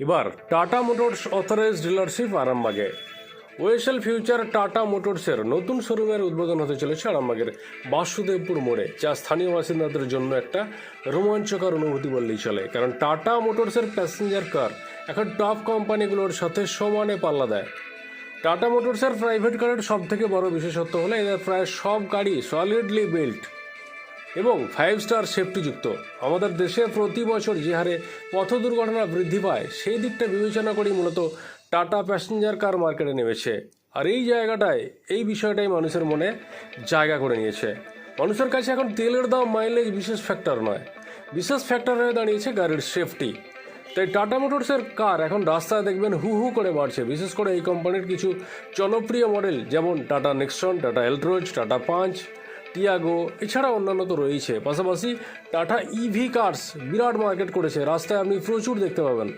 এবার tata motors authorised dealership আরামবাগে। ওয়েসেল future tata মোটরসের নতুন শোরুমের উদ্বোধন হতে চলেছে আরামবাগের বাসুদেবপুর মোড়ে, যা স্থানীয় বাসিন্দাদের জন্য একটা রোমাঞ্চকর অনুভূতি বললেই চলে। কারণ টাটা মোটরসের প্যাসেঞ্জার কার এখন টপ কোম্পানিগুলোর সাথে সমানে পাল্লা দেয়। টাটা মোটরসের প্রাইভেট কারের সব থেকে বড় বিশেষত্ব হলো এদের প্রায় সব গাড়ি সলিডলি বিল্ট এবং 5 স্টার সেফটিযুক্ত। আমাদের দেশে প্রতি বছর যে হারে পথ দুর্ঘটনা বৃদ্ধি পায়, সেই দিকটা বিবেচনা করেই মূলত টাটা প্যাসেঞ্জার কার মার্কেটে নেমেছে। আর এই জায়গাটায় এই বিষয়টাই মানুষের মনে জায়গা করে নিয়েছে। মানুষের কাছে এখন তেলের দাম, মাইলেজ বিশেষ ফ্যাক্টর নয়, বিশেষ ফ্যাক্টর হয়ে দাঁড়িয়েছে গাড়ির সেফটি। তাই টাটা মোটরসের কার এখন রাস্তায় দেখবেন হু হু করে বাড়ছে। বিশেষ করে এই কোম্পানির কিছু জনপ্রিয় মডেল যেমন Tata Nexon, Tata Altroz, Tata Punch, Tiago, এছাড়া অন্যান্য তো রয়েছে। পাশাপাশি টাটা ইভি কার্স বিরাট মার্কেট করেছে, রাস্তায় আপনি প্রচুর দেখতে পাবেন।